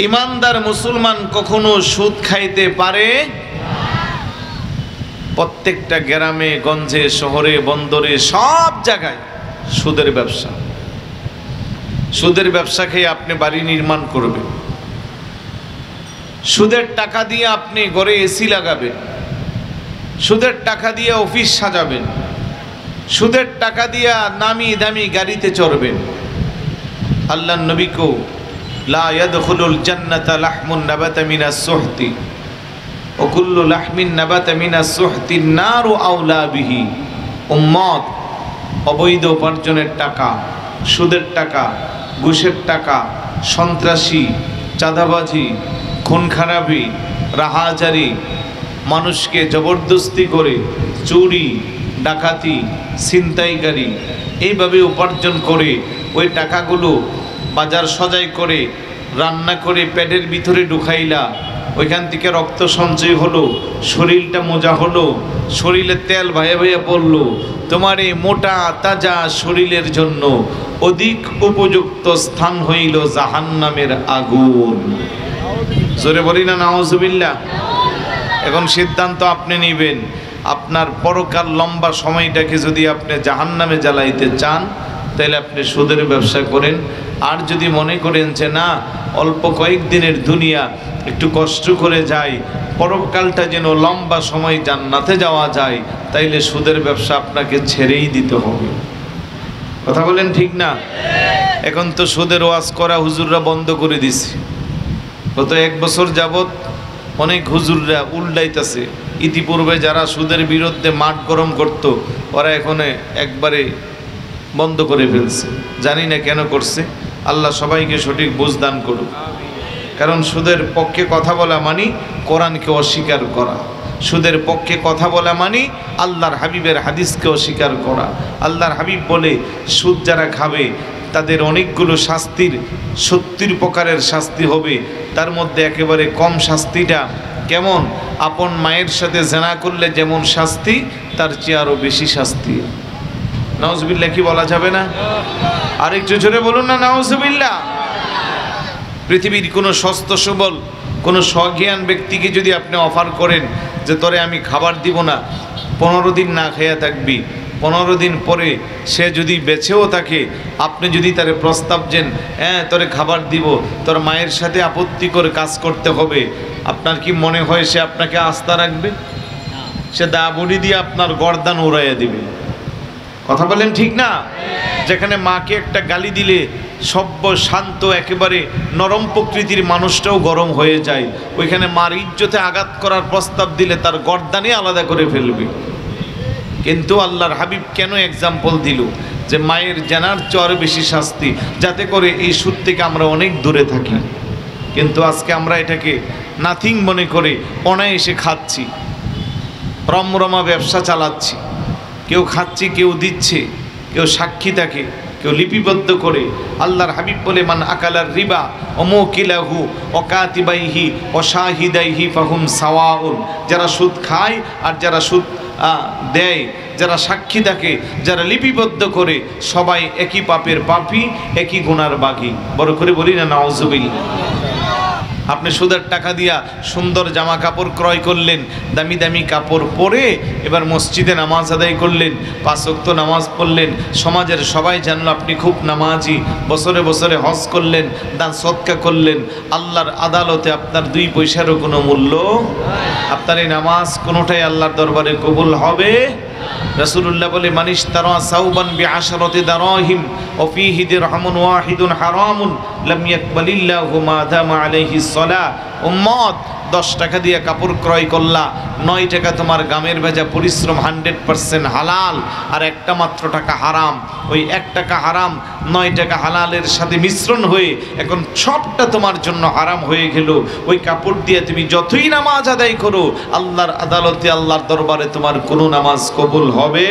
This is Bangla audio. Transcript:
ইমানদার মুসলমান কখনো সুদ খাইতে পারে প্রত্যেকটা গ্রামে গঞ্জে শহরে বন্দরে সব জায়গায় সুদের ব্যবসা। সুদের ব্যবসা খেয়ে আপনি বাড়ি নির্মাণ করবেন, সুদের টাকা দিয়ে আপনি ঘরে এসি লাগাবেন, সুদের টাকা দিয়ে অফিস সাজাবেন, সুদের টাকা দিয়ে নামি দামি গাড়িতে চড়বেন। আল্লাহর নবী কো লা ইয়াদখুলুল জান্নাতা লাহমুন নাবাতা মিনাস সুহতি ওয়া কুল্লু লাহমিন নাবাতা মিনাস সুহতিন নারু আওলা বিহি। উম্মত, অবৈধ উপার্জনের টাকা, সুদের টাকা, ঘুষের টাকা, সন্ত্রাসী, চাঁদাবাজি, খুন খারাপি, রাহাজারি, মানুষকে জবরদস্তি করে চুরি, ডাকাতি, ছিনতাইকারী, এইভাবে উপার্জন করে ওই টাকাগুলো বাজার সজাই করে রান্না করে পেটের ভিতরে ঢুকাইলা, ওইখান থেকে রক্ত সঞ্চয় হলো, শরীরটা মোজা হলো, শরীরে তেল ভাইয়া ভাইয়া পড়লো। তোমার এই মোটা তাজা শরীরের জন্য অধিক উপযুক্ত স্থান হইল জাহান্নামের আগুন। জোরে বলি না নাউজুবিল্লাহ। এখন সিদ্ধান্ত আপনি নেবেন, আপনার পরকাল লম্বা সময়টাকে যদি আপনি জাহান্নামে জ্বালাইতে চান তাহলে আপনি সুদের ব্যবসা করেন। আর যদি মনে করেন যে না, অল্প কয়েকদিনের দুনিয়া, একটু কষ্ট করে যাই, পরকালটা যেন লম্বা সময় জান্নাতে যাওয়া যায়, তাইলে সুদের ব্যবসা আপনাকে ছেড়েই দিতে হবে। কথা বলেন ঠিক না? এখন তো সুদের ওয়াজ করা হুজুররা বন্ধ করে দিছে। গত 1 বছর যাবত অনেক হুজুররা উল্টাইতেছে। ইতিপূর্বে যারা সুদের বিরুদ্ধে মাঠ গরম করত, ওরা এখন একবারে বন্ধ করে ফেলছে। জানি না কেন করছে। আল্লাহ সবাইকে সঠিক বুঝ দান করুক। কারণ সুদের পক্ষে কথা বলা মানি কোরআনকে অস্বীকার করা, সুদের পক্ষে কথা বলা মানি আল্লাহর হাবিবের হাদিসকে অস্বীকার করা। আল্লাহর হাবিব বলে সুদ যারা খাবে তাদের অনেকগুলো শাস্তির 70 প্রকারের শাস্তি হবে। তার মধ্যে একেবারে কম শাস্তিটা কেমন? আপন মায়ের সাথে জেনা করলে যেমন শাস্তি, তার চেয়ে আরও বেশি শাস্তি। নাউজুবিল্লাহ কি বলা যাবে না? আরেকটু জোরে বলুন না নাউজুবিল্লাহ। পৃথিবীর কোনো সুস্থ সবল কোনো স্বজ্ঞান ব্যক্তিকে যদি আপনি অফার করেন যে তোরে আমি খাবার দিব না, 15 দিন না খেয়ে থাকবি, 15 দিন পরে সে যদি বেঁচেও থাকে, আপনি যদি তারে প্রস্তাব দেন হ্যাঁ তোরে খাবার দিব, তোর মায়ের সাথে আপত্তি করে কাজ করতে হবে, আপনার কি মনে হয় সে আপনাকে আস্থা রাখবে? সে দা বড়ি দিয়ে আপনার গর্দান উড়াইয়া দিবে। কথা বলেন ঠিক না? যেখানে মাকে একটা গালি দিলে সভ্য শান্ত একেবারে নরম প্রকৃতির মানুষটাও গরম হয়ে যায়, ওইখানে মার ইজ্জতে আঘাত করার প্রস্তাব দিলে তার গর্দানে আলাদা করে ফেলবে। কিন্তু আল্লাহর হাবিব কেন এক্সাম্পল দিল যে মায়ের জানার চেয়ে বেশি শাস্তি, যাতে করে এই সুদ থেকে আমরা অনেক দূরে থাকি। কিন্তু আজকে আমরা এটাকে নাথিং মনে করে অনায়াসে খাচ্ছি, রমরমা ব্যবসা চালাচ্ছি। কেউ খাচ্ছি, কেউ দিচ্ছে, কেউ সাক্ষী থাকে, কেউ লিপিবদ্ধ করে। আল্লাহর হাবিব বলে মান আকালার রিবা অমুকিলাহু অকাতিবাইহি অশাহিদাইহি ফাহুম সাওয়াউন। যারা সুদ খায় আর যারা সুদ দেয়, যারা সাক্ষী থাকে, যারা লিপিবদ্ধ করে, সবাই একই পাপের পাপী, একই গুনার বাগী। বড় করে বলি না নাউজুবিল্লাহ। আপনি সুদের টাকা দিয়া সুন্দর জামা কাপড় ক্রয় করলেন, দামি দামি কাপড় পরে এবার মসজিদে নামাজ আদায় করলেন, 5 ওয়াক্ত নামাজ পড়লেন, সমাজের সবাই জানলো আপনি খুব নামাজি, বছরে বছরে হজ করলেন, দান সদকা করলেন। আল্লাহর আদালতে আপনার 2 পয়সারও কোনো মূল্য, আপনার এই নামাজ কোনোটাই আল্লাহর দরবারে কবুল হবে। রাসূলুল্লাহ বলে মানিশ তারা সাউবান বিআশরাতি দারাহিম ওয়া ফীহি দিরহামুন ওয়াহিদুন হারামুন লাম ইয়াকবালিল্লাহু মা দামা আলাইহিস সালাহ। উম্মত, 10 টাকা দিয়ে কাপড় ক্রয় করলা, 9 টাকা তোমার গামের ভেজা পরিশ্রম 100% হালাল, আর একটা মাত্র টাকা হারাম। ওই 1 টাকা হারাম, 9 টাকা হালালের সাথে মিশ্রণ হয়ে এখন সবটা তোমার জন্য হারাম হয়ে গেল। ওই কাপড় দিয়ে তুমি যতই নামাজ আদায় করো, আল্লাহর আদালতে আল্লাহর দরবারে তোমার কোনো নামাজ কবুল হবে